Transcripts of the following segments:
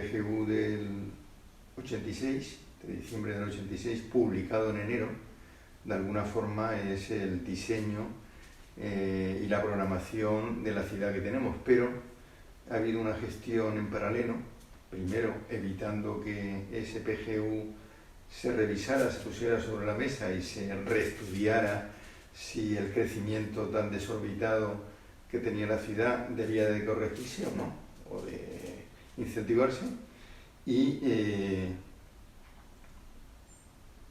PGU del 86, de diciembre del 86, publicado en enero, de alguna forma es el diseño y la programación de la ciudad que tenemos, pero ha habido una gestión en paralelo, primero evitando que ese PGU se revisara, se pusiera sobre la mesa y se reestudiara si el crecimiento tan desorbitado que tenía la ciudad debía de corregirse o no, o de incentivarse, y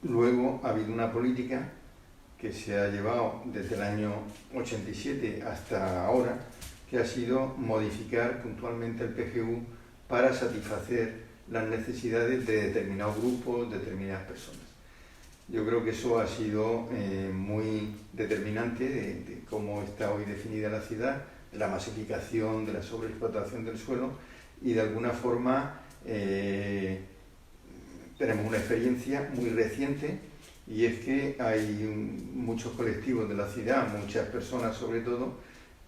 luego ha habido una política que se ha llevado desde el año 87 hasta ahora, que ha sido modificar puntualmente el PGU para satisfacer las necesidades de determinados grupos, determinadas personas. Yo creo que eso ha sido muy determinante de cómo está hoy definida la ciudad, de la masificación, de la sobreexplotación del suelo, y de alguna forma tenemos una experiencia muy reciente, y es que hay muchos colectivos de la ciudad, muchas personas sobre todo,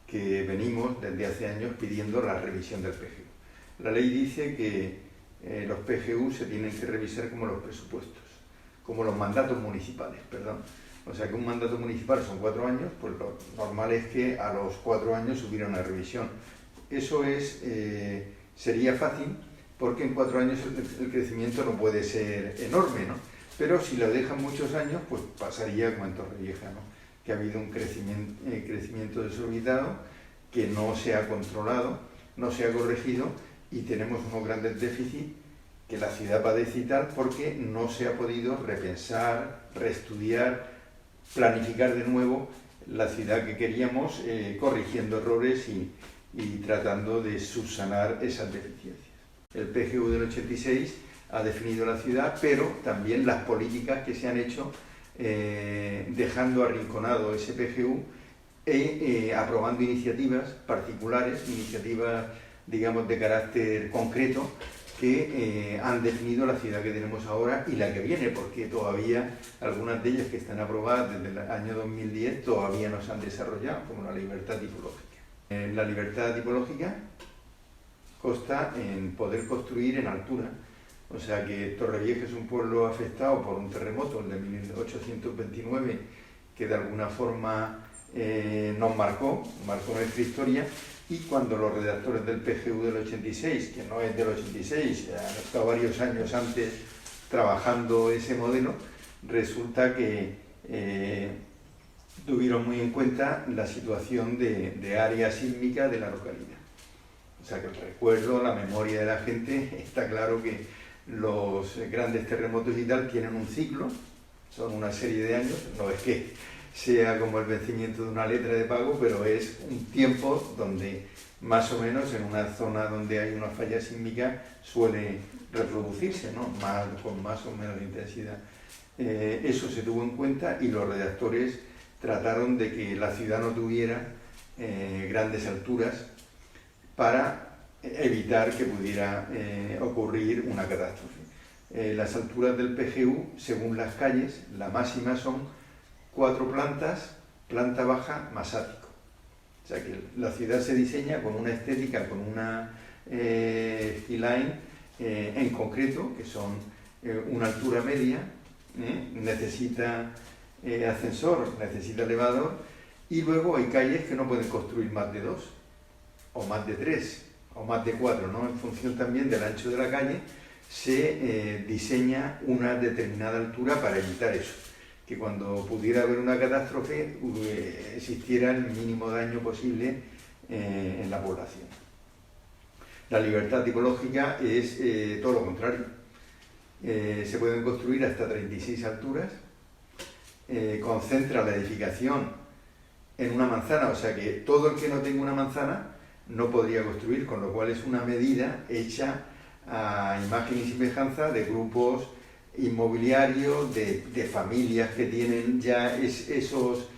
que venimos desde hace años pidiendo la revisión del PGU. La ley dice que los PGU se tienen que revisar como los presupuestos, como los mandatos municipales, perdón. O sea que un mandato municipal son 4 años, pues lo normal es que a los 4 años hubiera una revisión. Eso sería fácil, porque en 4 años el crecimiento no puede ser enorme, ¿no? Pero si lo dejan muchos años, pues pasaría como en Torrevieja, ¿no? Que ha habido un crecimiento desorbitado, que no se ha controlado, no se ha corregido, y tenemos unos grandes déficits que la ciudad padece y tal, porque no se ha podido repensar, reestudiar, planificar de nuevo la ciudad que queríamos, corrigiendo errores y tratando de subsanar esas deficiencias. El PGU del 86 ha definido la ciudad, pero también las políticas que se han hecho dejando arrinconado ese PGU aprobando iniciativas particulares, iniciativas, digamos, de carácter concreto, que han definido la ciudad que tenemos ahora y la que viene, porque todavía algunas de ellas que están aprobadas desde el año 2010 todavía no se han desarrollado, como la libertad tipológica. La libertad tipológica consta en poder construir en altura. O sea que Torrevieja es un pueblo afectado por un terremoto, el de 1829, que de alguna forma nos marcó nuestra historia, y cuando los redactores del PGU del 86, que no es del 86, han estado varios años antes trabajando ese modelo, resulta que tuvieron muy en cuenta la situación de área sísmica de la localidad. O sea que el recuerdo, la memoria de la gente, está claro que los grandes terremotos y tal tienen un ciclo, son una serie de años, no es que sea como el vencimiento de una letra de pago, pero es un tiempo donde más o menos en una zona donde hay una falla sísmica suele reproducirse, ¿no? Con más o menos intensidad. Eso se tuvo en cuenta, y los redactores trataron de que la ciudad no tuviera grandes alturas para evitar que pudiera ocurrir una catástrofe. Las alturas del PGU, según las calles, la máxima son 4 plantas, planta baja más ático. O sea que la ciudad se diseña con una estética, con una skyline en concreto, que son una altura media, necesita ascensor, necesita elevador, y luego hay calles que no pueden construir más de 2, o más de 3, o más de 4, ¿no? En función también del ancho de la calle, se diseña una determinada altura para evitar eso, que cuando pudiera haber una catástrofe existiera el mínimo daño posible en la población. La libertad tipológica es todo lo contrario. Se pueden construir hasta 36 alturas, concentra la edificación en una manzana, o sea que todo el que no tenga una manzana no podría construir, con lo cual es una medida hecha a imagen y semejanza de grupos inmobiliarios, de familias que tienen ya esos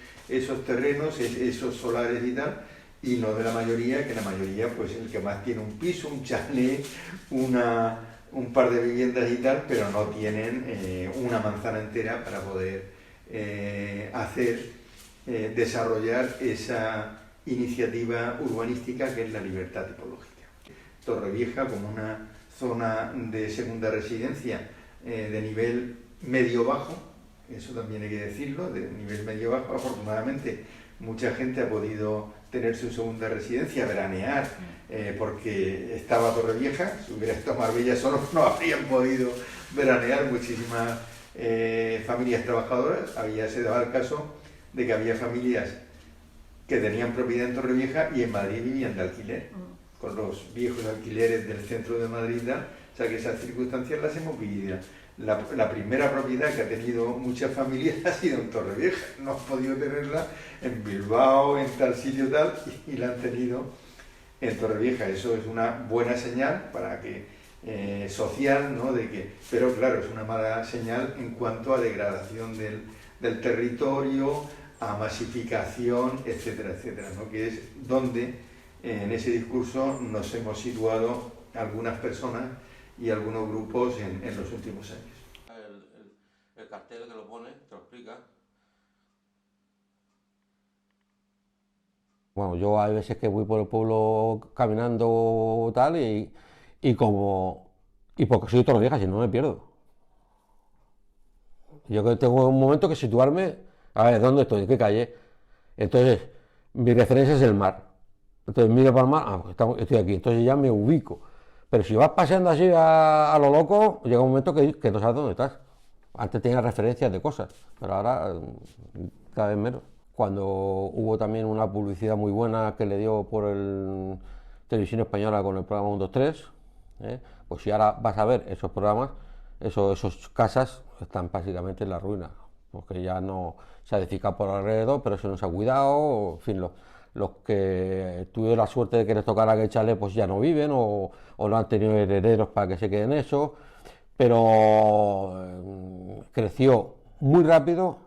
terrenos, esos solares y tal, y no de la mayoría, que la mayoría, pues el que más tiene un piso, un chalet, un par de viviendas y tal, pero no tienen una manzana entera para poder desarrollar esa iniciativa urbanística que es la libertad tipológica. Torrevieja como una zona de segunda residencia de nivel medio-bajo, eso también hay que decirlo, de nivel medio-bajo. Afortunadamente mucha gente ha podido tener su segunda residencia, veranear, porque estaba Torrevieja. Si hubiera estado Marbella solo no habrían podido veranear muchísimas familias trabajadoras. Se daba el caso de que había familias que tenían propiedad en Torrevieja y en Madrid vivían de alquiler, con los viejos alquileres del centro de Madrid. O sea que esas circunstancias las hemos vivido. La primera propiedad que ha tenido muchas familias ha sido en Torrevieja. No han podido tenerla en Bilbao, en tal sitio tal, y la han tenido en Torrevieja. Eso es una buena señal para que social, ¿no? Pero claro, es una mala señal en cuanto a degradación del territorio, a masificación, etcétera, etcétera, ¿no? Que es donde en ese discurso nos hemos situado algunas personas y algunos grupos en los últimos años. El cartel que lo pone, te lo explica. Bueno, yo hay veces que voy por el pueblo caminando tal y porque soy de Torrevieja, si no me pierdo. Yo que tengo un momento que situarme, a ver, ¿dónde estoy? ¿En qué calle? Entonces, mi referencia es el mar. Entonces miro para el mar, estoy aquí, entonces ya me ubico. Pero si vas paseando así a lo loco, llega un momento que no sabes dónde estás. Antes tenía referencias de cosas, pero ahora cada vez menos. Cuando hubo también una publicidad muy buena que le dio por el Televisión Española con el programa 1, 2, 3, pues si ahora vas a ver esos programas, esos casas están básicamente en la ruina, porque ya no se ha edificado por alrededor, pero eso no se ha cuidado, en fin, los que tuvieron la suerte de que les tocara que echarle, pues ya no viven o no han tenido herederos para que se queden eso, pero creció muy rápido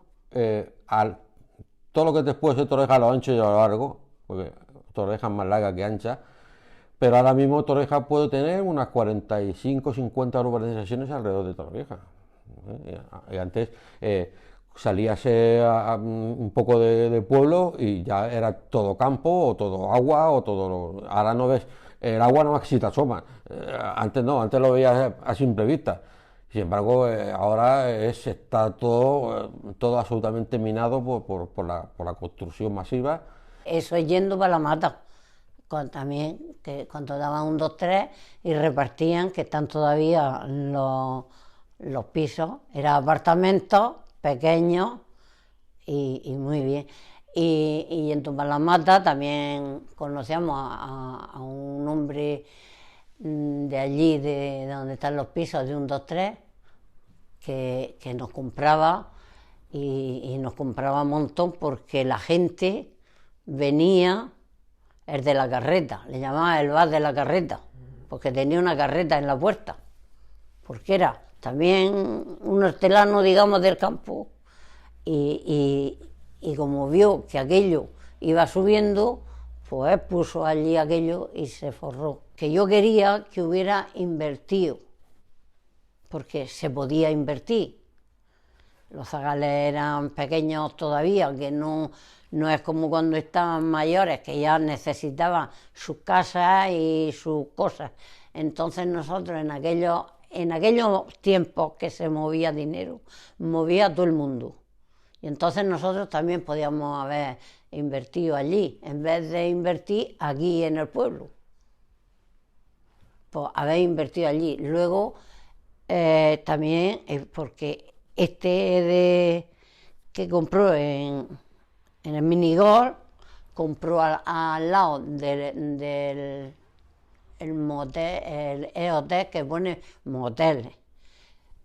todo lo que después de Torrevieja a lo ancho y a lo largo, porque Torrevieja es más larga que ancha, pero ahora mismo Torrevieja puede tener unas 45 50 urbanizaciones alrededor de Torrevieja. Y antes salías un poco de pueblo y ya era todo campo o todo agua o todo. Ahora no ves, el agua no si te asoma. Antes no, antes lo veías a simple vista. Sin embargo, ahora está todo absolutamente minado por la construcción masiva. Eso es yendo para la mata. También, que cuando daban 1, 2, 3 y repartían, que están todavía los pisos, eran apartamentos pequeños y muy bien. Y en Tupalamata también conocíamos a un hombre de allí, de donde están los pisos de 1, 2, 3, que nos compraba y nos compraba un montón porque la gente venía, el de la carreta, le llamaba el bar de la carreta, porque tenía una carreta en la puerta, porque era también un hortelano, digamos, del campo, y como vio que aquello iba subiendo, pues puso allí aquello y se forró. Que yo quería que hubiera invertido, porque se podía invertir. Los zagales eran pequeños todavía, que no es como cuando estaban mayores, que ya necesitaban sus casas y sus cosas. Entonces nosotros en aquellos tiempos que se movía dinero, movía a todo el mundo. Y entonces nosotros también podíamos haber invertido allí, en vez de invertir aquí en el pueblo. Pues haber invertido allí. Luego también porque que compró en el Minigol, compró al lado del motel, el E-Hotel, que pone moteles.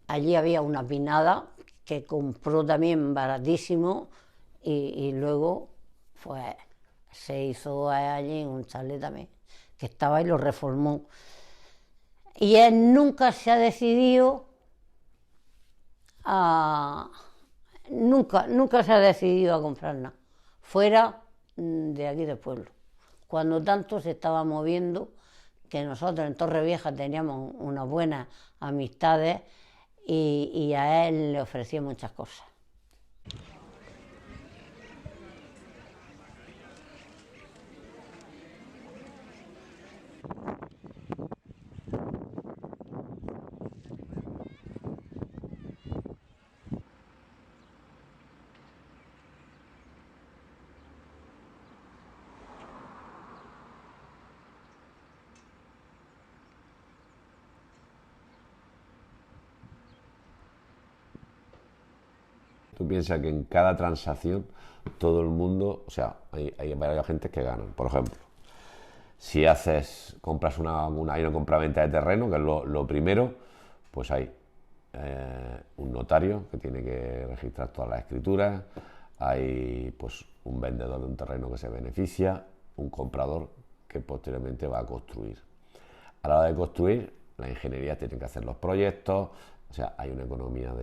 Allí había una pinada que compró también baratísimo y luego pues se hizo allí un chalet también, que estaba y lo reformó. Y él nunca se ha decidido nunca se ha decidido a comprar nada fuera de aquí del pueblo. Cuando tanto se estaba moviendo, que nosotros en Torrevieja teníamos unas buenas amistades y a él le ofrecía muchas cosas. tú piensas que en cada transacción todo el mundo, o sea, hay varias gente que ganan. Por ejemplo, si compras hay una compraventa de terreno, que es lo primero, pues hay un notario que tiene que registrar todas las escrituras, hay pues un vendedor de un terreno que se beneficia, un comprador que posteriormente va a construir. A la hora de construir, la ingeniería tiene que hacer los proyectos, o sea, hay una economía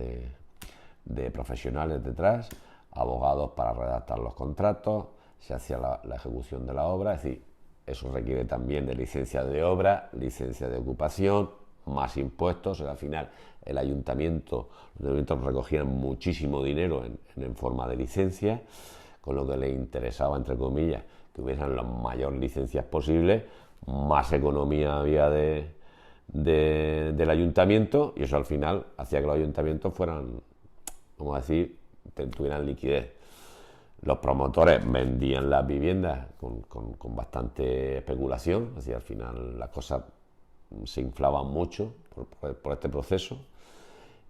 de profesionales detrás, abogados para redactar los contratos, se hacía la ejecución de la obra, es decir, eso requiere también de licencia de obra, licencia de ocupación, más impuestos. Al final los ayuntamientos recogían muchísimo dinero en forma de licencias, con lo que les interesaba, entre comillas, que hubieran las mayores licencias posibles, más economía había del ayuntamiento, y eso al final hacía que los ayuntamientos fueran, vamos a decir, tuvieran liquidez. Los promotores vendían las viviendas con bastante especulación, es decir, al final las cosas se inflaban mucho por este proceso,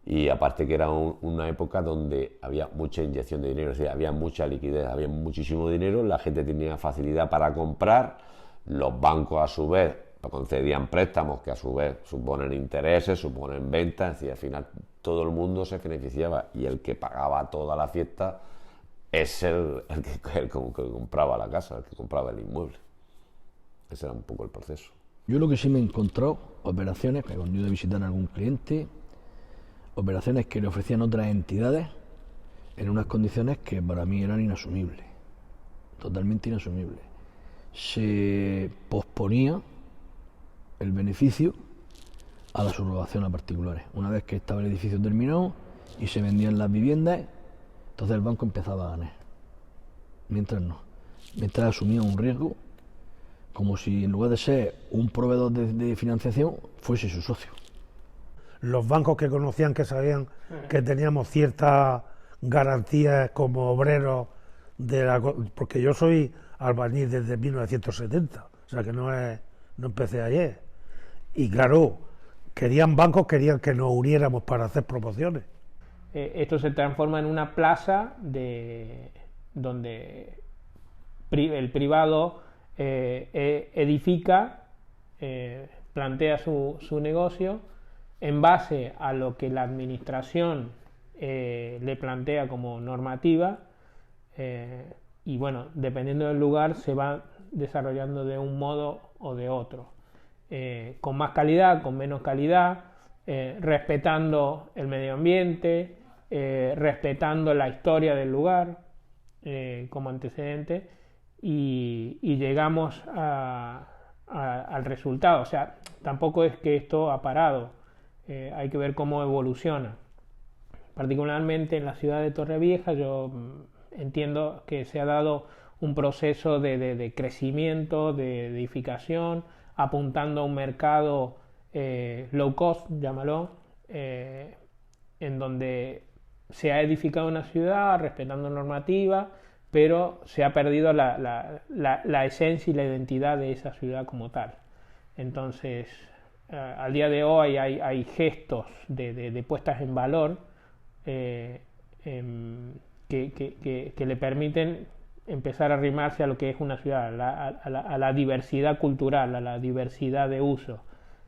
y aparte que era una época donde había mucha inyección de dinero, es decir, había mucha liquidez, había muchísimo dinero, la gente tenía facilidad para comprar, los bancos a su vez concedían préstamos que a su vez suponen intereses, suponen ventas, es decir, al final todo el mundo se beneficiaba, y el que pagaba toda la fiesta es el que compraba la casa, el que compraba el inmueble. Ese era un poco el proceso. Yo lo que sí me he encontrado, operaciones, que cuando he ido a visitar a algún cliente, operaciones que le ofrecían otras entidades en unas condiciones que para mí eran inasumibles, totalmente inasumibles. Se posponía el beneficio a la subrogación a particulares. Una vez que estaba el edificio terminado y se vendían las viviendas, entonces el banco empezaba a ganar. Mientras asumía un riesgo, como si en lugar de ser un proveedor de financiación, fuese su socio. Los bancos que conocían, que sabían que teníamos ciertas garantías como obreros, porque yo soy albañil desde 1970, o sea que no empecé ayer. Y claro, bancos querían que nos uniéramos para hacer promociones. Esto se transforma en una plaza donde el privado edifica, plantea su negocio en base a lo que la administración le plantea como normativa, y bueno, dependiendo del lugar se va desarrollando de un modo o de otro, con más calidad, con menos calidad, respetando el medio ambiente, respetando la historia del lugar como antecedente, y llegamos al resultado. O sea, tampoco es que esto ha parado, hay que ver cómo evoluciona. Particularmente en la ciudad de Torrevieja yo entiendo que se ha dado un proceso de crecimiento, de edificación, apuntando a un mercado low cost, llámalo, en donde se ha edificado una ciudad respetando normativa, pero se ha perdido la esencia y la identidad de esa ciudad como tal. Entonces, al día de hoy hay gestos de puestas en valor que le permiten empezar a arrimarse a lo que es una ciudad, a la diversidad cultural, a la diversidad de uso,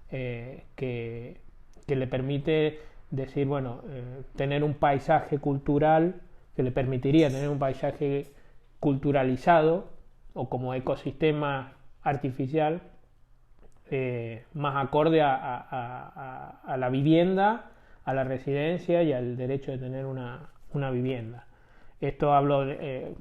que le permite decir, bueno, tener un paisaje cultural, que le permitiría tener un paisaje culturalizado o como ecosistema artificial, más acorde a la vivienda, a la residencia y al derecho de tener una vivienda. Esto hablo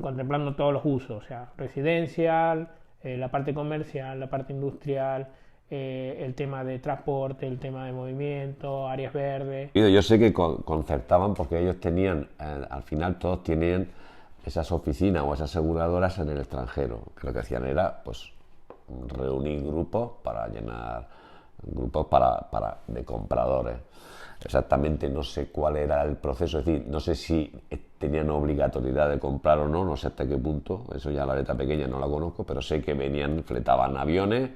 contemplando todos los usos, o sea, residencial, la parte comercial, la parte industrial, el tema de transporte, el tema de movimiento, áreas verdes. Yo sé que concertaban porque ellos tenían, al final todos tenían esas oficinas o esas aseguradoras en el extranjero, que lo que hacían era pues reunir grupos para llenar grupos de compradores. Exactamente no sé cuál era el proceso, es decir, no sé si tenían obligatoriedad de comprar o no, no sé hasta qué punto, eso ya la letra pequeña no la conozco, pero sé que fletaban aviones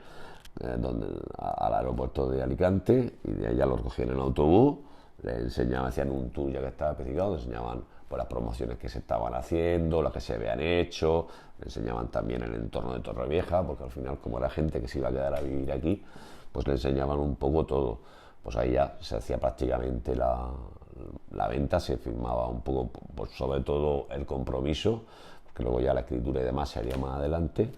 al aeropuerto de Alicante y de allá los cogían en autobús Les enseñaban, hacían un tour ya que estaba especificado, les enseñaban pues, las promociones que se estaban haciendo, las que se habían hecho, les enseñaban también el entorno de Torrevieja, porque al final como era gente que se iba a quedar a vivir aquí, pues le enseñaban un poco todo. Pues ahí ya se hacía prácticamente la venta, se firmaba un poco, pues sobre todo el compromiso, que luego ya la escritura y demás se haría más adelante,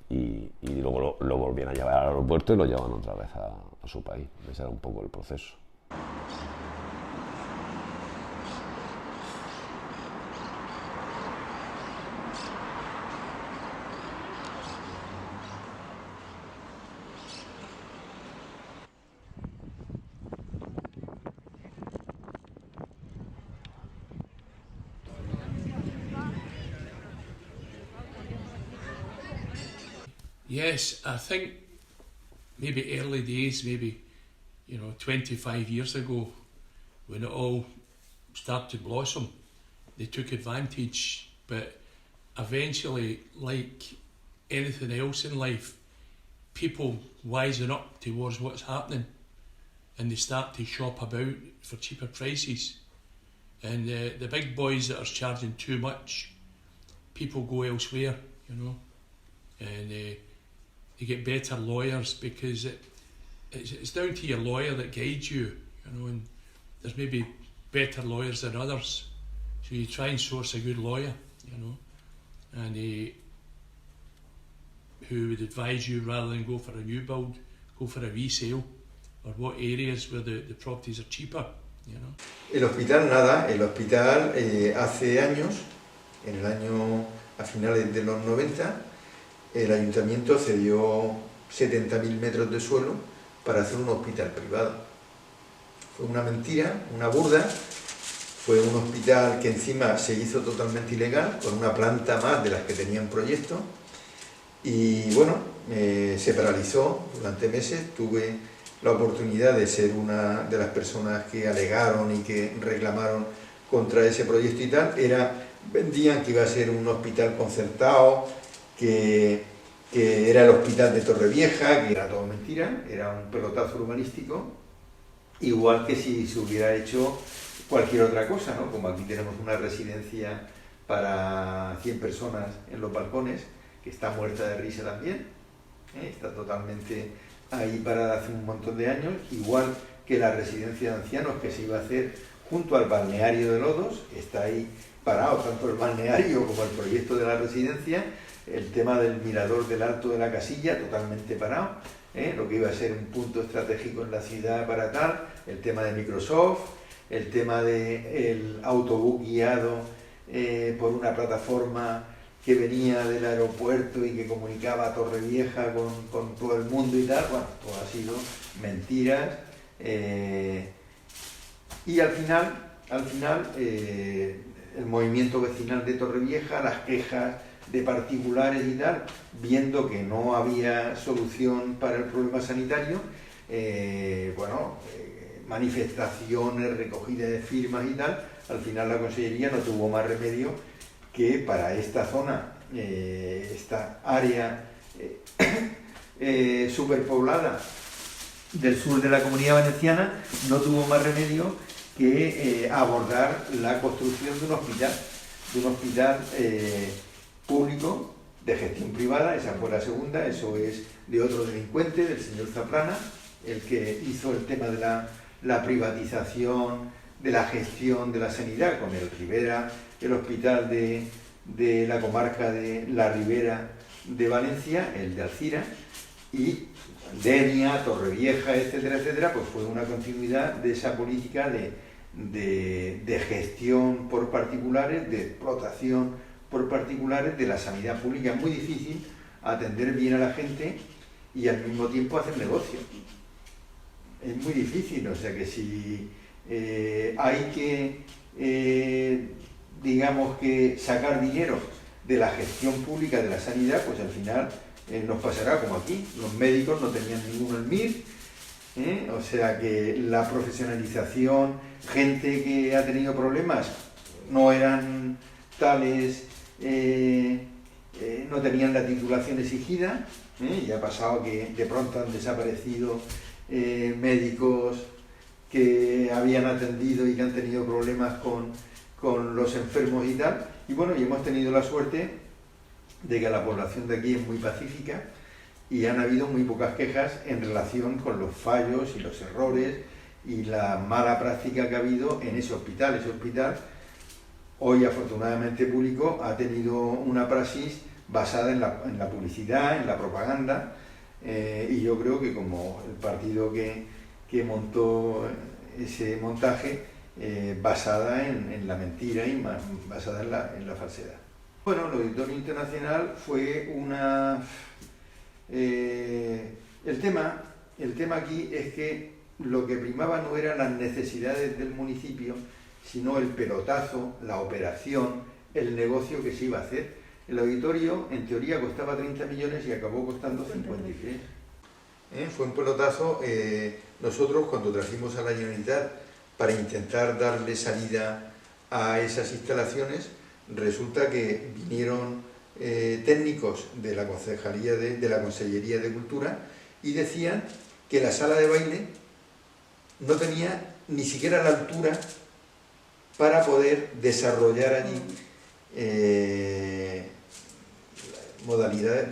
y luego lo volvían a llevar al aeropuerto y lo llevaban otra vez a su país. Ese era un poco el proceso. Yes, I think maybe early days, maybe, 25 years ago, when it all started to blossom, they took advantage, but eventually, like anything else in life, people wisen up towards what's happening, and they start to shop about for cheaper prices. And the big boys that are charging too much, people go elsewhere, and you get better lawyers, because it's down to your lawyer that guides you, and there's maybe better lawyers than others, so you try and source a good lawyer, and who would advise you, rather than go for a new build, go for a resale, or what areas where the properties are cheaper. El hospital, nada, el hospital hace años, a finales de los 90, el ayuntamiento cedió 70.000 metros de suelo para hacer un hospital privado. Fue una mentira, una burda, fue un hospital que encima se hizo totalmente ilegal, con una planta más de las que tenían proyecto, y bueno, se paralizó durante meses. Tuve la oportunidad de ser una de las personas que alegaron y que reclamaron contra ese proyecto y tal. Vendían que iba a ser un hospital concertado, que era el hospital de Torrevieja, que era todo mentira, era un pelotazo urbanístico, igual que si se hubiera hecho cualquier otra cosa, ¿no? Como aquí tenemos una residencia para 100 personas en Los Balcones, que está muerta de risa también, está totalmente ahí parada hace un montón de años, igual que la residencia de ancianos que se iba a hacer junto al balneario de Lodos, está ahí parado, tanto el balneario como el proyecto de la residencia. El tema del mirador del Alto de la Casilla, totalmente parado, lo que iba a ser un punto estratégico en la ciudad para tal, el tema de Microsoft, el tema del autobús guiado por una plataforma que venía del aeropuerto y que comunicaba a Torrevieja con todo el mundo y tal. Bueno, todo ha sido mentiras, y al final el movimiento vecinal de Torrevieja, las quejas de particulares y tal, viendo que no había solución para el problema sanitario, manifestaciones, recogida de firmas y tal, al final la Consellería no tuvo más remedio que para esta zona, esta área superpoblada del sur de la Comunidad Valenciana, no tuvo más remedio que abordar la construcción de un hospital público de gestión privada. Esa fue la segunda, eso es de otro delincuente, del señor Zaplana, el que hizo el tema de la privatización de la gestión de la sanidad con el Ribera, el hospital de la comarca de la Ribera de Valencia, el de Alcira, y Denia, Torrevieja, etcétera, etcétera. Pues fue una continuidad de esa política de gestión por particulares, de explotación por particulares de la sanidad pública. Es muy difícil atender bien a la gente y al mismo tiempo hacer negocio. Es muy difícil, o sea que si hay que, digamos que sacar dinero de la gestión pública de la sanidad, pues al final nos pasará como aquí. Los médicos no tenían ninguno el MIR, o sea que la profesionalización, gente que ha tenido problemas, no eran tales, no tenían la titulación exigida, y ha pasado que de pronto han desaparecido médicos que habían atendido y que han tenido problemas con los enfermos y tal. Y bueno, y hemos tenido la suerte de que la población de aquí es muy pacífica y han habido muy pocas quejas en relación con los fallos y los errores y la mala práctica que ha habido en ese hospital. Ese hospital, hoy afortunadamente público, ha tenido una praxis basada en la publicidad, en la propaganda, y yo creo que como el partido que montó ese montaje, basada en la mentira y basada en la falsedad. Bueno, el Auditorio Internacional fue una... el tema aquí es que lo que primaba no eran las necesidades del municipio, sino el pelotazo, la operación, el negocio que se iba a hacer. El auditorio, en teoría, costaba 30 millones y acabó costando 53. Fue un pelotazo. Nosotros, cuando trajimos a la Generalitat para intentar darle salida a esas instalaciones, resulta que vinieron técnicos de la Concejalía de la Consellería de Cultura y decían que la sala de baile no tenía ni siquiera la altura para poder desarrollar allí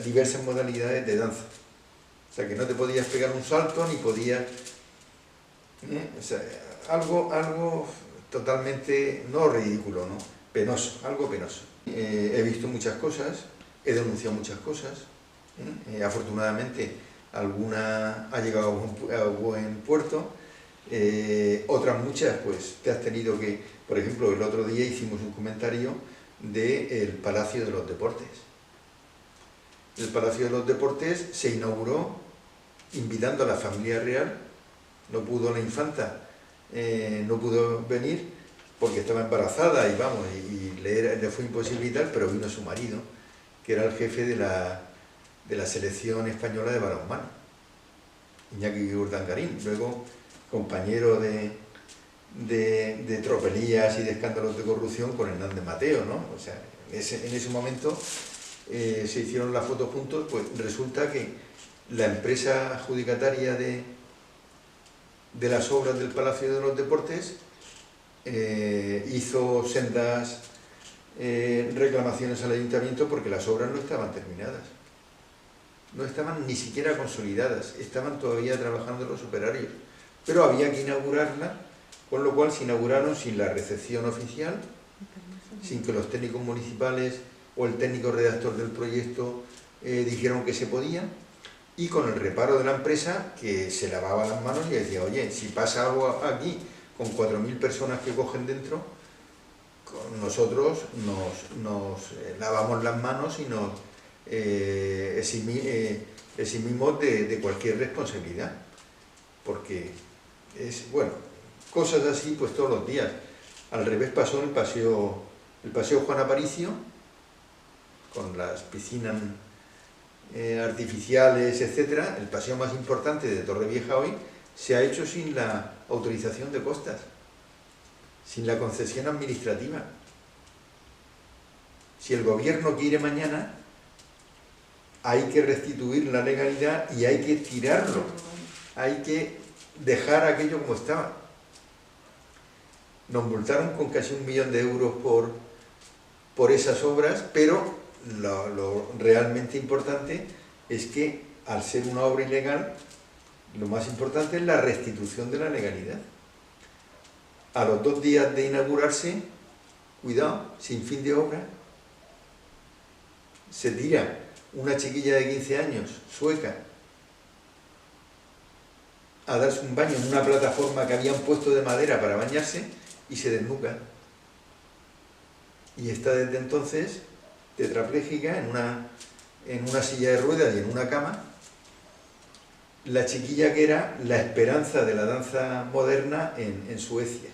diversas modalidades de danza. O sea, que no te podías pegar un salto ni podías... O sea, algo totalmente, no ridículo, ¿no? Penoso, algo penoso. He visto muchas cosas, he denunciado muchas cosas. Afortunadamente, alguna ha llegado a buen puerto. Otras muchas, pues te has tenido que... Por ejemplo, el otro día hicimos un comentario del Palacio de los Deportes. El Palacio de los Deportes se inauguró invitando a la familia real. No pudo la infanta, no pudo venir porque estaba embarazada y vamos, y le fue imposible y tal, pero vino su marido, que era el jefe de la selección española de balonmano, Iñaki Urdangarín, luego compañero de tropelías y de escándalos de corrupción con Hernández Mateo, ¿no? O sea, en ese momento se hicieron las fotos juntos. Pues resulta que la empresa adjudicataria de las obras del Palacio de los Deportes hizo sendas reclamaciones al ayuntamiento porque las obras no estaban terminadas, no estaban ni siquiera consolidadas, estaban todavía trabajando los operarios, pero había que inaugurarla, con lo cual se inauguraron sin la recepción oficial, sin que los técnicos municipales o el técnico redactor del proyecto dijeron que se podía, y con el reparo de la empresa, que se lavaba las manos y decía, oye, si pasa algo aquí con 4.000 personas que cogen dentro, nosotros nos lavamos las manos y nos eximimos de cualquier responsabilidad, porque es, bueno, cosas así pues todos los días. Al revés pasó en el paseo Juan Aparicio, con las piscinas artificiales, etcétera. El paseo más importante de Torrevieja hoy se ha hecho sin la autorización de costas, sin la concesión administrativa. Si el gobierno quiere mañana, hay que restituir la legalidad y hay que tirarlo, hay que dejar aquello como estaba. Nos multaron con casi 1 millón de euros por esas obras, pero lo realmente importante es que, al ser una obra ilegal, lo más importante es la restitución de la legalidad. A los 2 días de inaugurarse, cuidado, sin fin de obra, se tira una chiquilla de 15 años, sueca, a darse un baño en una plataforma que habían puesto de madera para bañarse y se desnuca. Y está desde entonces tetrapléjica en una silla de ruedas y en una cama. La chiquilla que era la esperanza de la danza moderna en Suecia.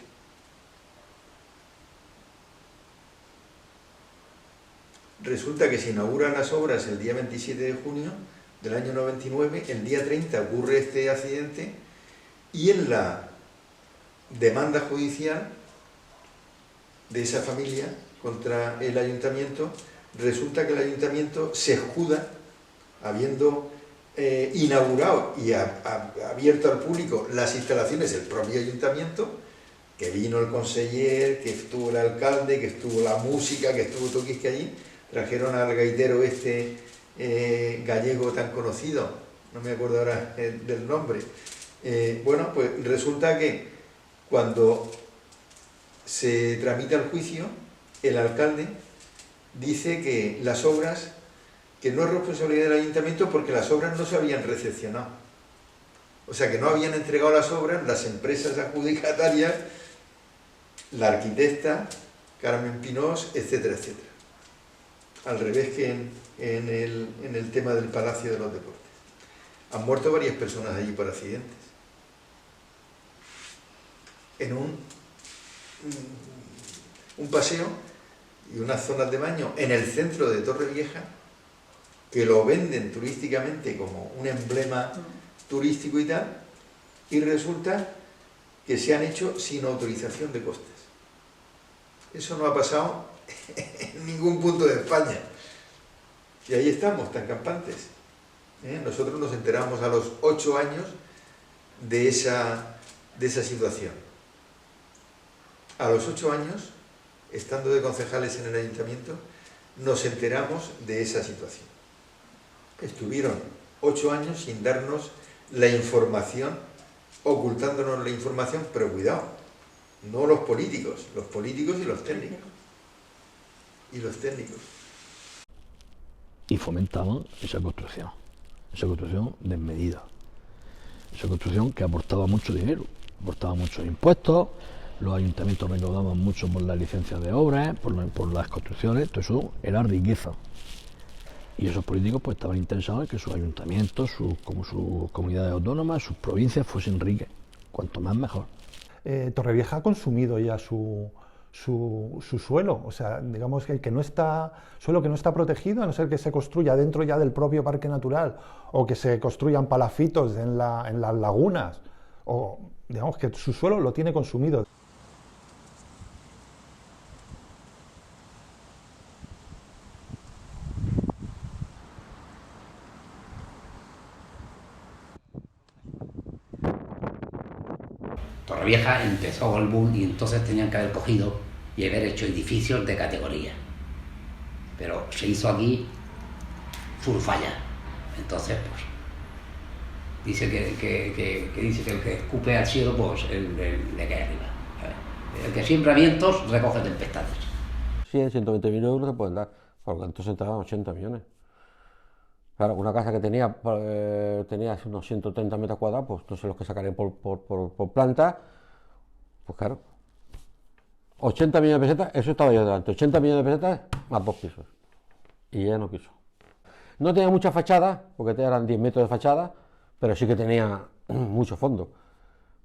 Resulta que se inauguran las obras el día 27 de junio del año 99, el día 30 ocurre este accidente y en la demanda judicial de esa familia contra el ayuntamiento, resulta que el ayuntamiento se escuda, habiendo inaugurado y abierto al público las instalaciones del propio ayuntamiento, que vino el conseller, que estuvo el alcalde, que estuvo la música, que estuvo todo que allí, trajeron al gaitero gallego tan conocido, no me acuerdo ahora del nombre. Bueno, pues resulta que cuando se tramita el juicio, el alcalde dice que las obras, que no es responsabilidad del ayuntamiento porque las obras no se habían recepcionado. O sea, que no habían entregado las obras las empresas adjudicatarias, la arquitecta, Carmen Pinós, etcétera, etcétera. Al revés que en el tema del Palacio de los Deportes. Han muerto varias personas allí por accidentes. En un paseo y unas zonas de baño en el centro de Torrevieja, que lo venden turísticamente como un emblema turístico y tal, y resulta que se han hecho sin autorización de costas. Eso no ha pasado en ningún punto de España. Y ahí estamos, tan campantes. Nosotros nos enteramos a los 8 años de esa situación. A los 8 años, estando de concejales en el ayuntamiento, nos enteramos de esa situación. Estuvieron 8 años sin darnos la información, ocultándonos la información, pero cuidado, no los políticos y los técnicos. Y fomentaban esa construcción desmedida, esa construcción que aportaba mucho dinero, aportaba muchos impuestos, los ayuntamientos recaudaban mucho por las licencias de obras, por las construcciones, todo eso era riqueza. Y esos políticos pues estaban interesados en que sus ayuntamientos, como sus comunidades autónomas, sus provincias fuesen ricas, cuanto más mejor. Torrevieja ha consumido ya su suelo, o sea, digamos que suelo que no está protegido, a no ser que se construya dentro ya del propio parque natural, o que se construyan palafitos en las lagunas, o digamos que su suelo lo tiene consumido. Torrevieja empezó con el boom y entonces tenían que haber cogido y haber hecho edificios de categoría. Pero se hizo aquí falla. Entonces, pues, dice que dice que el que escupe al cielo, pues le cae arriba. El que siembra vientos recoge tempestades. 100, 120.000 euros te pueden dar, porque entonces te daban 80 millones. Claro, una casa que tenía unos 130 metros cuadrados, pues no sé los que sacaré por planta, pues claro, 80 millones de pesetas, eso estaba yo delante, 80 millones de pesetas más 2 pisos. Y ella no quiso. No tenía mucha fachada, porque eran 10 metros de fachada, pero sí que tenía mucho fondo.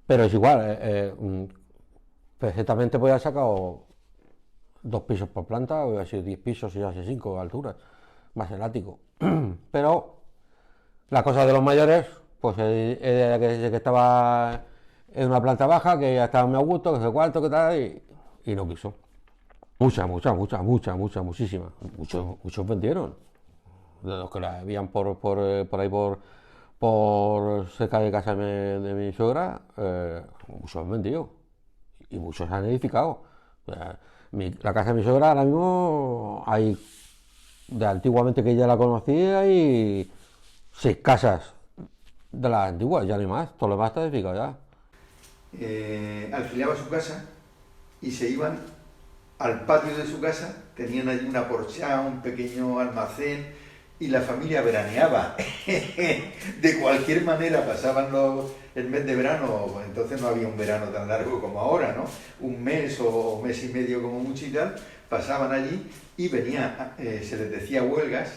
Pero es igual, perfectamente podía haber sacado 2 pisos por planta, o hubiera sido 10 pisos y ya 5 de altura, más el ático. Pero la cosa de los mayores, pues era que estaba en una planta baja, que ya estaba muy a gusto, que se cuarto, que tal, y no quiso. Muchísimas. Muchos vendieron. De los que la habían por ahí, por cerca de casa de mi suegra, muchos han vendido. Y muchos han edificado. O sea, la casa de mi suegra ahora mismo hay, de antiguamente que ella la conocía, y 6 casas de las antiguas, ya no hay más, todo lo demás está edificado ya. Alquilaba su casa y se iban al patio de su casa, tenían allí una porchá, un pequeño almacén, y la familia veraneaba. De cualquier manera pasaban el mes de verano, entonces no había un verano tan largo como ahora, ¿no? Un mes o mes y medio como mucho y tal, pasaban allí y venía, se les decía huelgas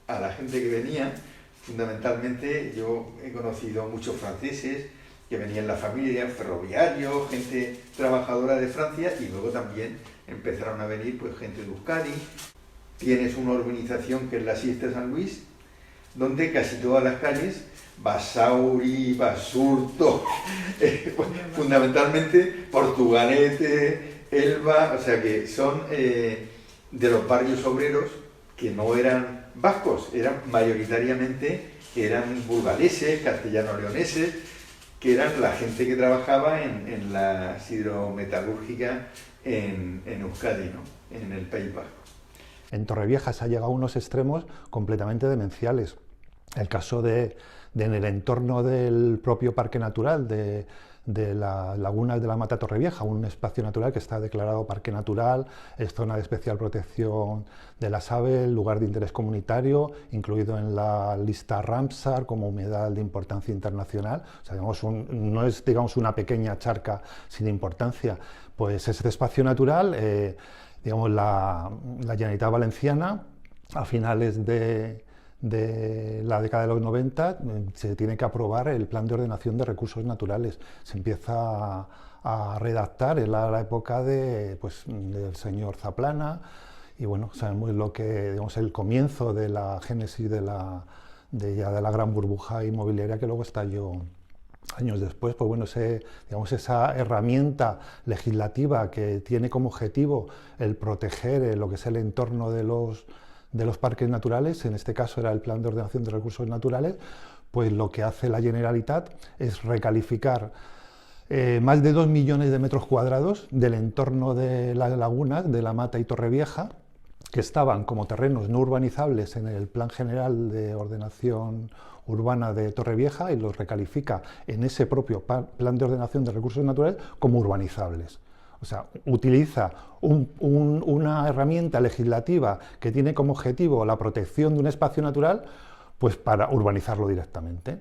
a la gente que venía. Fundamentalmente yo he conocido muchos franceses que venían la familia, ferroviarios, gente trabajadora de Francia, y luego también empezaron a venir pues gente de Euskadi. Tienes una urbanización que es la Siesta San Luis, donde casi todas las calles, Basauri, Basurto, fundamentalmente Portugalete, Elba, o sea que son de los barrios obreros que no eran vascos, eran mayoritariamente eran burgaleses, castellano-leoneses, que eran la gente que trabajaba en la hidrometalúrgica en Euskadi, ¿no? En el País Vasco. En Torrevieja se ha llegado a unos extremos completamente demenciales. El caso de en el entorno del propio Parque Natural de las lagunas de la Mata Torrevieja, un espacio natural que está declarado Parque Natural, es zona de especial protección de las aves, lugar de interés comunitario, incluido en la lista Ramsar como humedal de importancia internacional. O sea, digamos, no es, digamos, una pequeña charca sin importancia. Pues este espacio natural, digamos, la Generalitat Valenciana, a finales de la década de los 90, se tiene que aprobar el Plan de Ordenación de Recursos Naturales. Se empieza a redactar en la época del señor Zaplana, y bueno, sabemos lo que, digamos, el comienzo de la génesis de la gran burbuja inmobiliaria que luego estalló años después. Pues bueno, digamos, esa herramienta legislativa que tiene como objetivo el proteger lo que es el entorno de los parques naturales, en este caso era el Plan de Ordenación de Recursos Naturales, pues lo que hace la Generalitat es recalificar más de 2 millones de metros cuadrados del entorno de las lagunas de la Mata y Torrevieja, que estaban como terrenos no urbanizables en el Plan General de Ordenación Urbana de Torrevieja, y los recalifica en ese propio Plan de Ordenación de Recursos Naturales como urbanizables. O sea, utiliza una herramienta legislativa que tiene como objetivo la protección de un espacio natural, pues para urbanizarlo directamente.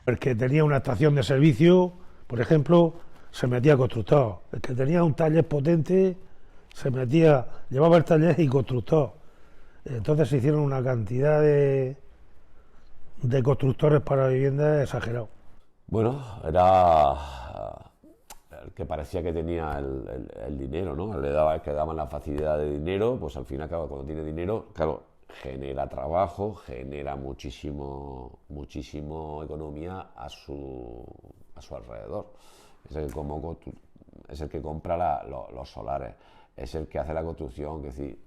El que tenía una estación de servicio, por ejemplo, se metía constructor. El que tenía un taller potente, llevaba el taller y constructor. Entonces se hicieron una cantidad de constructores para viviendas exagerados. Bueno, era el que parecía que tenía el dinero, ¿no? El que daban la facilidad de dinero, pues al final, claro, cuando tiene dinero, claro, genera trabajo, genera muchísimo economía a su alrededor. Es el que compra los solares, es el que hace la construcción, es decir,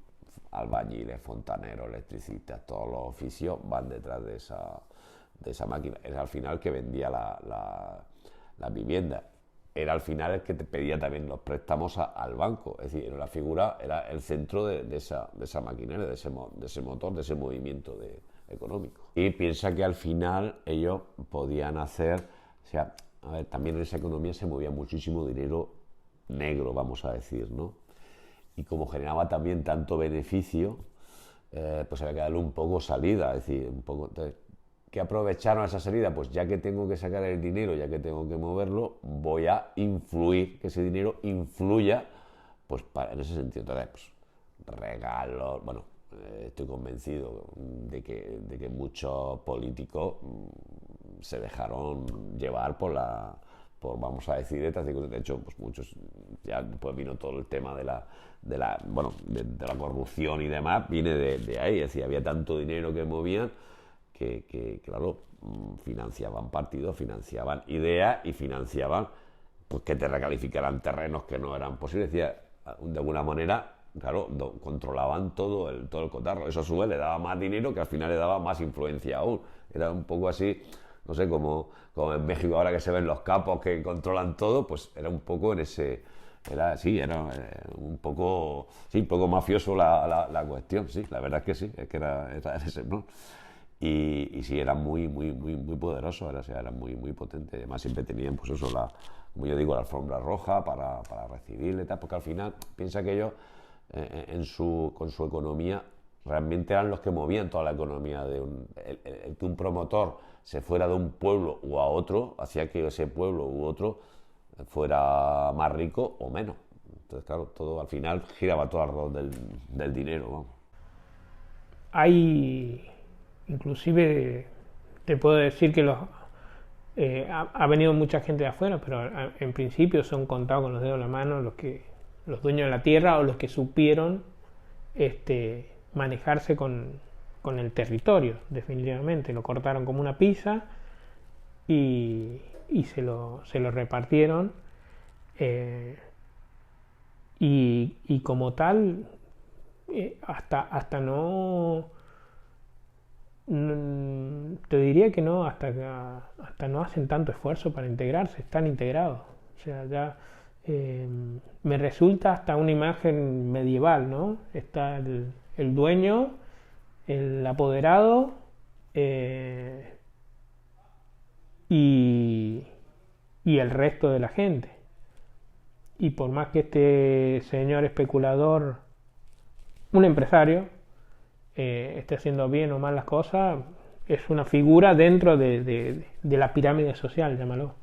albañiles, fontaneros, electricistas, todos los oficios van detrás de esa máquina. Es al final que vendía la vivienda. Era al final el que te pedía también los préstamos al banco. Es decir, la figura era el centro de esa maquinaria, de ese motor, de ese movimiento económico. Y piensa que al final ellos podían hacer, o sea, a ver, también en esa economía se movía muchísimo dinero negro, vamos a decir, ¿no? Y como generaba también tanto beneficio, pues había que darle un poco salida, es decir, un poco... ¿Qué aprovecharon esa salida? Pues ya que tengo que sacar el dinero, ya que tengo que moverlo, voy a influir, que ese dinero influya, pues en ese sentido. Entonces, pues, regalos, bueno, estoy convencido de que muchos políticos se dejaron llevar por vamos a decir, de hecho, pues muchos, ya después vino todo el tema de la corrupción y demás, viene de ahí, es decir, había tanto dinero que movían, que claro, financiaban partidos, financiaban ideas y financiaban pues, que te recalificaran terrenos que no eran posibles. Decía, de alguna manera, claro, controlaban todo el cotarro. Eso a su vez le daba más dinero, que al final le daba más influencia aún. Era un poco así, no sé, como en México ahora que se ven los capos que controlan todo, pues era un poco en ese... Era un poco mafioso la cuestión, sí, la verdad es que sí, es que era ese, ¿no? Y sí, era muy poderoso, era muy potente. Además siempre tenían, pues eso, como yo digo, la alfombra roja para recibirle y tal, porque al final piensa que ellos con su economía realmente eran los que movían toda la economía. El que un promotor se fuera de un pueblo u a otro hacía que ese pueblo u otro fuera más rico o menos. Entonces, claro, todo al final giraba todo alrededor del dinero, vamos. Hay, inclusive, te puedo decir que ha venido mucha gente de afuera, pero en principio son contados con los dedos de la mano los dueños de la tierra o los que supieron manejarse con el territorio, definitivamente. Lo cortaron como una pizza y se lo repartieron. Y como tal, hasta no, te diría que no, hasta no hacen tanto esfuerzo para integrarse, están integrados. O sea, ya me resulta hasta una imagen medieval, ¿no? Está el dueño, el apoderado, y el resto de la gente. Y por más que este señor especulador, un empresario, esté haciendo bien o mal las cosas, es una figura dentro de la pirámide social, llámalo.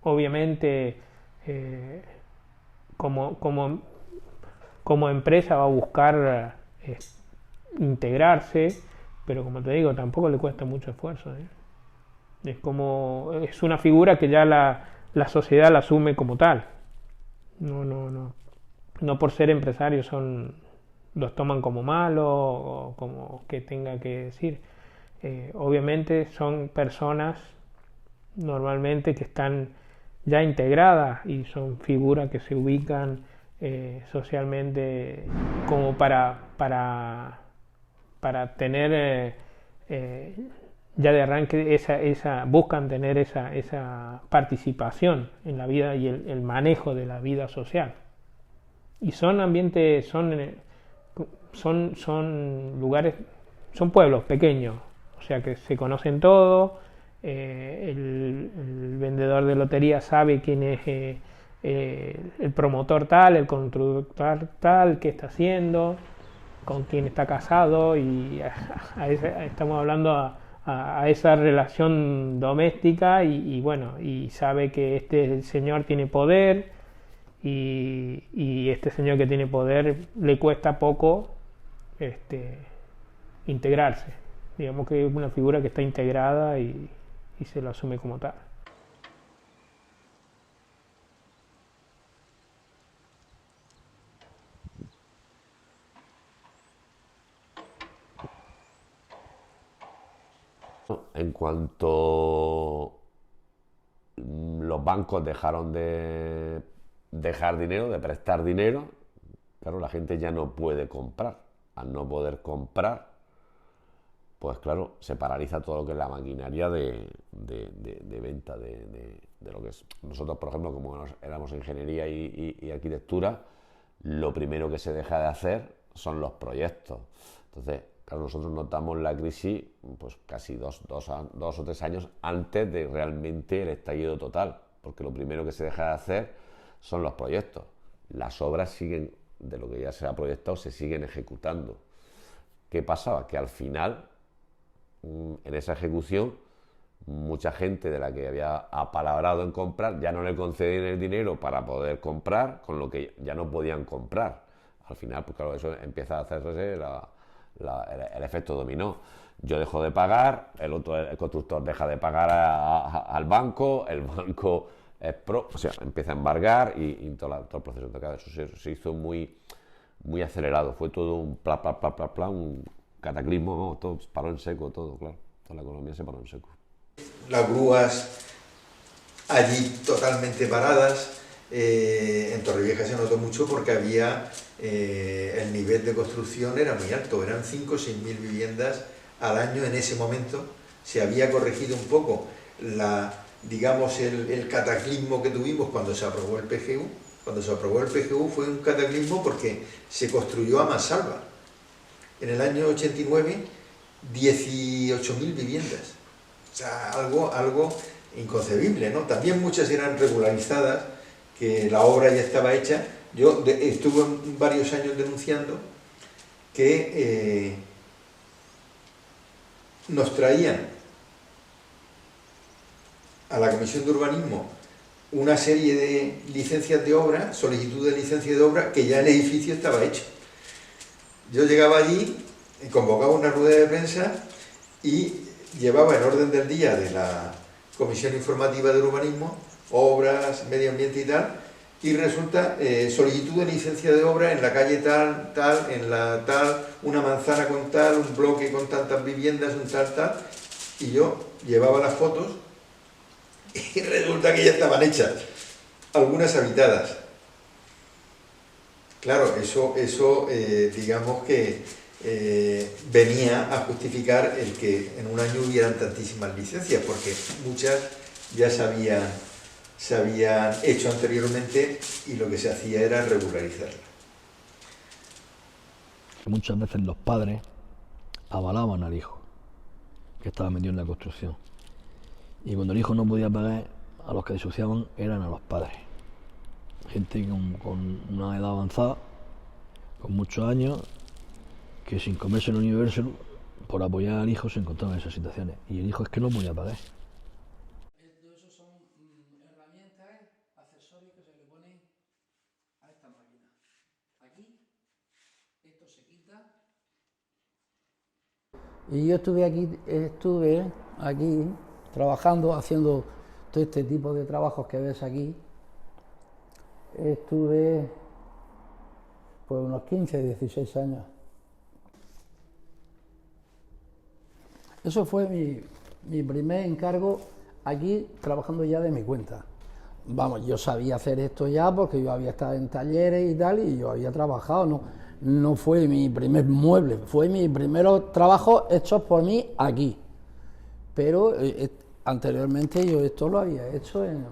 Obviamente, como empresa va a buscar integrarse, pero como te digo, tampoco le cuesta mucho esfuerzo, ¿eh? Es una figura que ya la sociedad la asume como tal. No por ser empresarios los toman como malos o como que tenga que decir. Obviamente son personas normalmente que están ya integradas y son figuras que se ubican socialmente como para tener ya de arranque buscan tener esa participación en la vida y el manejo de la vida social. Y son ambientes, son lugares, son pueblos pequeños, o sea que se conocen todos. El vendedor de lotería sabe quién es el promotor tal, el constructor tal, qué está haciendo, con quién está casado, y estamos hablando a esa relación doméstica y bueno, y sabe que este señor tiene poder y este señor que tiene poder le cuesta poco integrarse. Digamos que es una figura que está integrada y se lo asume como tal. En cuanto los bancos dejaron de dejar dinero, de prestar dinero, claro, la gente ya no puede comprar. Al no poder comprar, pues claro, se paraliza todo lo que es la maquinaria de venta de lo que es. Nosotros, por ejemplo, como éramos ingeniería y arquitectura, lo primero que se deja de hacer son los proyectos. Entonces, claro, nosotros notamos la crisis pues casi dos o tres años antes de realmente el estallido total, porque lo primero que se deja de hacer son los proyectos. Las obras siguen, de lo que ya se ha proyectado, se siguen ejecutando. ¿Qué pasaba? Que al final, en esa ejecución, mucha gente de la que había apalabrado en comprar ya no le concedían el dinero para poder comprar, con lo que ya no podían comprar. Al final, pues claro, eso empieza a hacerse el efecto dominó. Yo dejo de pagar, el constructor deja de pagar al banco, el banco o sea, empieza a embargar y todo el proceso de cada eso se hizo muy acelerado. Fue todo un un cataclismo, ¿no? Todo paró en seco, todo, claro. Toda la economía se paró en seco. Las grúas allí totalmente paradas. En Torrevieja se notó mucho porque había el nivel de construcción era muy alto, eran 5 o 6 mil viviendas al año en ese momento. Se había corregido un poco digamos el cataclismo que tuvimos cuando se aprobó el PGU. Cuando se aprobó el PGU fue un cataclismo porque se construyó a mansalva. En el año 89, 18.000 viviendas. O sea, algo inconcebible, ¿no? También muchas eran regularizadas, que la obra ya estaba hecha. Yo estuve varios años denunciando que nos traían a la Comisión de Urbanismo una serie de licencias de obra, solicitud de licencia de obra, que ya el edificio estaba hecho. Yo llegaba allí, convocaba una rueda de prensa y llevaba en orden del día de la Comisión Informativa de Urbanismo, obras, medio ambiente y tal, y resulta solicitud de licencia de obra en la calle tal, tal, en la tal, una manzana con tal, un bloque con tantas viviendas, un tal, tal, y yo llevaba las fotos y resulta que ya estaban hechas, algunas habitadas. Claro, eso digamos que venía a justificar el que en un año hubieran tantísimas licencias, porque muchas ya se habían hecho anteriormente y lo que se hacía era regularizarlas. Muchas veces los padres avalaban al hijo que estaba metido en la construcción, y cuando el hijo no podía pagar, a los que desahuciaban eran a los padres. Gente con una edad avanzada, con muchos años, que sin comerse el universo, por apoyar al hijo, se encontraban en esas situaciones, y el hijo es que no podía pagar. Eso son herramientas, accesorios que se le ponen a esta máquina. Aquí, esto se quita. Y yo estuve aquí trabajando, haciendo todo este tipo de trabajos que ves aquí. Estuve pues unos 15, 16 años. Eso fue mi primer encargo aquí, trabajando ya de mi cuenta. Vamos, yo sabía hacer esto ya porque yo había estado en talleres y tal, y yo había trabajado, no fue mi primer mueble, fue mi primer trabajo hechos por mí aquí. Pero anteriormente yo esto lo había hecho en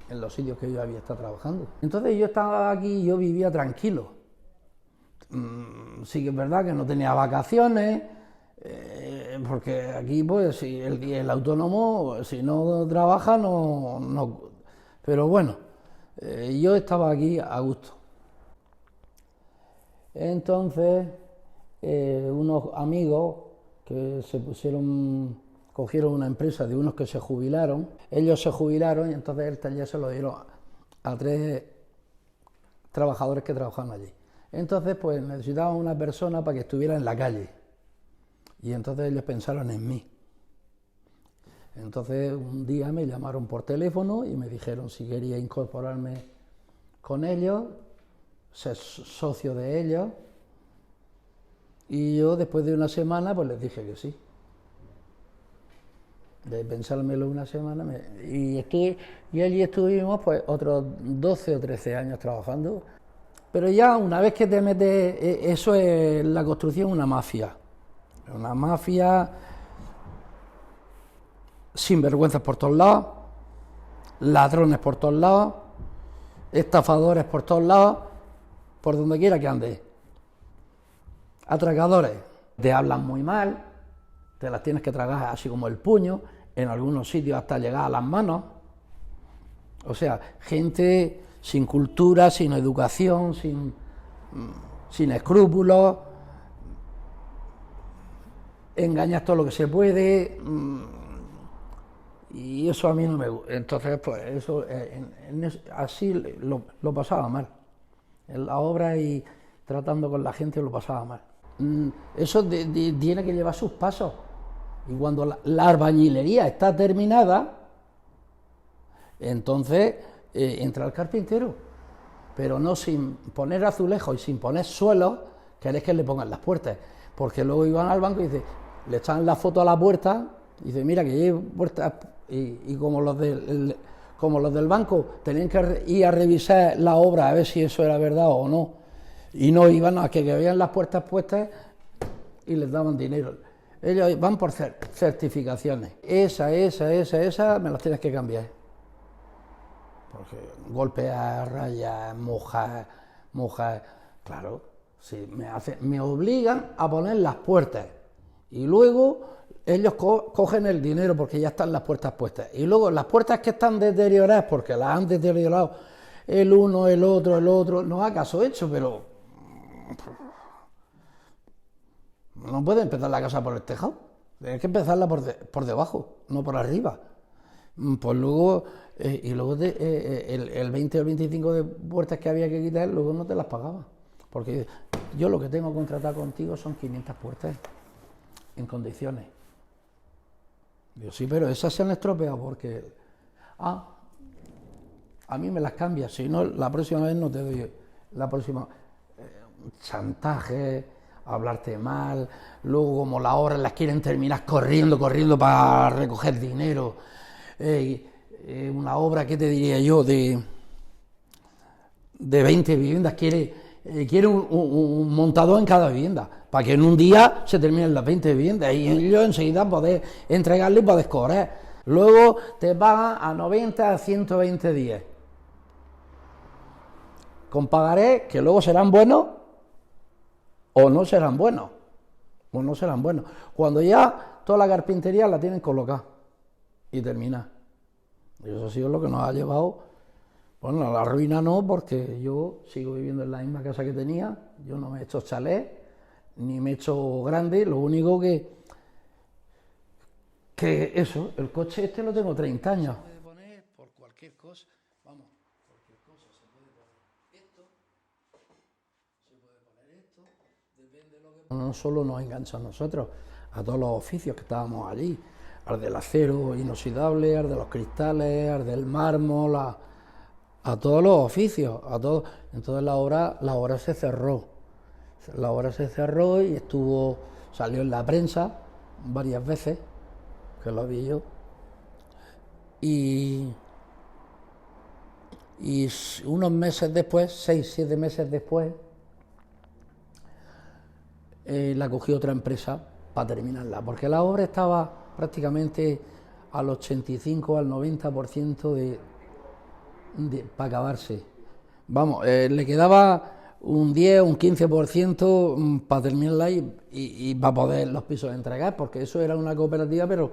los sitios que yo había estado trabajando. Entonces yo estaba aquí y yo vivía tranquilo. Sí que es verdad que no tenía vacaciones, porque aquí pues si el autónomo si no trabaja no. Pero bueno, yo estaba aquí a gusto. Entonces unos amigos que cogieron una empresa de unos que se jubilaron, ellos se jubilaron y entonces el taller se lo dieron a 3 trabajadores que trabajaban allí. Entonces pues necesitaban una persona para que estuviera en la calle, y entonces ellos pensaron en mí. Entonces un día me llamaron por teléfono y me dijeron si quería incorporarme con ellos, ser socio de ellos, y yo después de una semana pues les dije que sí. De pensármelo una semana, y allí estuvimos pues otros 12 o 13 años trabajando. Pero ya una vez que te metes, eso es la construcción, una mafia sinvergüenzas por todos lados, ladrones por todos lados, estafadores por todos lados, por donde quiera que andes, atracadores, te hablan muy mal, te las tienes que tragar así como el puño, en algunos sitios hasta llegar a las manos. O sea, gente sin cultura, sin educación, sin escrúpulos, engañas todo lo que se puede, y eso a mí no me gusta. Entonces, pues eso, así lo pasaba mal. En la obra y tratando con la gente lo pasaba mal. Eso tiene que llevar sus pasos. Y cuando la albañilería está terminada, entonces entra el carpintero, pero no sin poner azulejos y sin poner suelos, querés que le pongan las puertas, porque luego iban al banco y le echan la foto a la puerta y dice mira que llevo puertas, y como los del banco tenían que ir a revisar la obra a ver si eso era verdad o no, y no iban a que vean las puertas puestas y les daban dinero. Ellos van por certificaciones. Esa me las tienes que cambiar. Porque golpear, rayar, mojar, claro, sí, me obligan a poner las puertas. Y luego ellos cogen el dinero porque ya están las puertas puestas. Y luego las puertas que están deterioradas, porque las han deteriorado el uno, el otro, no ha caso hecho, pero no puede empezar la casa por el tejado, tienes que empezarla por debajo, no por arriba. Pues luego, y luego el 20 o el 25 de puertas que había que quitar, luego no te las pagaba. Porque yo lo que tengo contratado contigo son 500 puertas en condiciones. Digo, sí, pero esas se han estropeado porque... a mí me las cambias, si no, la próxima vez no te doy... La próxima... chantaje, hablarte mal, luego como las obras las quieren terminar corriendo para recoger dinero. Una obra, ¿qué te diría yo?, de 20 viviendas, quiere un montador en cada vivienda, para que en un día se terminen las 20 viviendas y ellos enseguida poder entregarle y poder cobrar. Luego te pagan a 90, a 120 días. Con pagarés que luego serán buenos o no serán buenos. Cuando ya toda la carpintería la tienen colocada y terminada. Y eso ha sido lo que nos ha llevado, bueno, a la ruina no, porque yo sigo viviendo en la misma casa que tenía, yo no me he hecho chalet, ni me he hecho grande, lo único que eso, el coche este lo tengo 30 años. Se puede poner por cualquier cosa, vamos, cualquier cosa, se puede poner esto, se puede poner esto, depende de lo que... No solo nos engancha a nosotros, a todos los oficios que estábamos allí, al del acero inoxidable, al de los cristales, al del mármol, a todos los oficios, a todos. Entonces la obra se cerró. La obra se cerró y salió en la prensa varias veces, que lo vi yo. Y unos meses después, 6, 7 meses después, la cogió otra empresa para terminarla, porque la obra estaba prácticamente al 85, al 90% para acabarse. Vamos, le quedaba un 10, un 15% para terminarla y para poder los pisos entregar, porque eso era una cooperativa, pero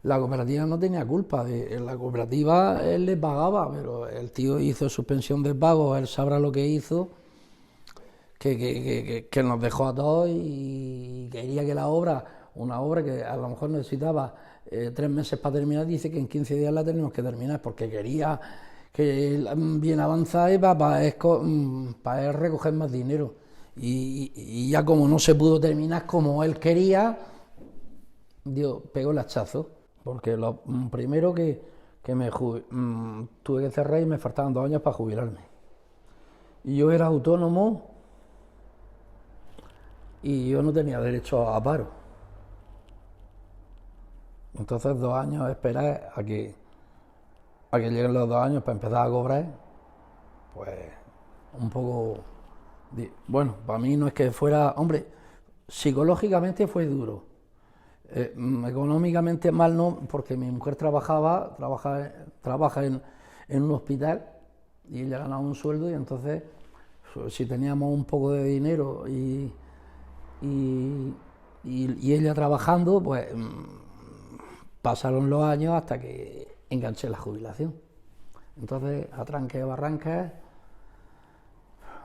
la cooperativa no tenía culpa. La cooperativa él le pagaba, pero el tío hizo suspensión de pago, él sabrá lo que hizo, que nos dejó a todos y quería que una obra que a lo mejor necesitaba 3 meses para terminar, dice que en 15 días la tenemos que terminar, porque quería que bien avanzada y para recoger más dinero. Y ya como no se pudo terminar como él quería, pegó el hachazo, porque lo primero que tuve que cerrar y me faltaban 2 años para jubilarme. Y yo era autónomo y yo no tenía derecho a paro. Entonces 2 años esperar a que lleguen los 2 años para empezar a cobrar, pues un poco... Bueno, para mí no es que fuera... Hombre, psicológicamente fue duro. Económicamente mal no, porque mi mujer trabaja en un hospital y ella ganaba un sueldo, y entonces si teníamos un poco de dinero y ella trabajando, pues pasaron los años hasta que enganché la jubilación. Entonces, a tranque de barrancas,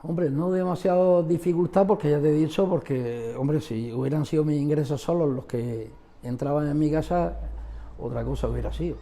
hombre, no demasiado dificultad, porque ya te he dicho, porque, hombre, si hubieran sido mis ingresos solos los que entraban en mi casa, otra cosa hubiera sido.